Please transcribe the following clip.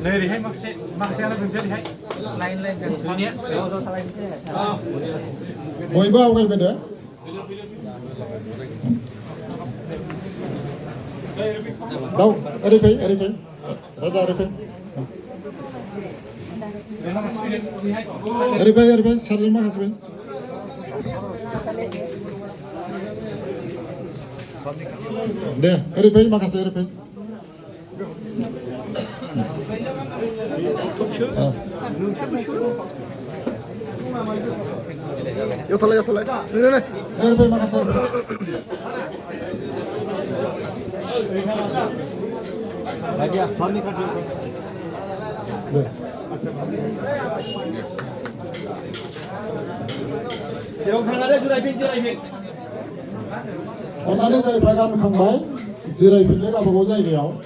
नै ओरैहाय माखासेयानो दोनसै ओरैहाय लाइन जोंनिया बयबो आवगायबोदो दाउ ओरै फै राजा ओरै फै सारजों माखासे फै दे ओरै फै माखासे ओरै फै 여탈래 네네네 오케이 마카세 자기야 선이 가져 네 대롱탕나래 주라이빈 오늘은 저희 발간 강마이 지라이빈 내가 보고 자이래요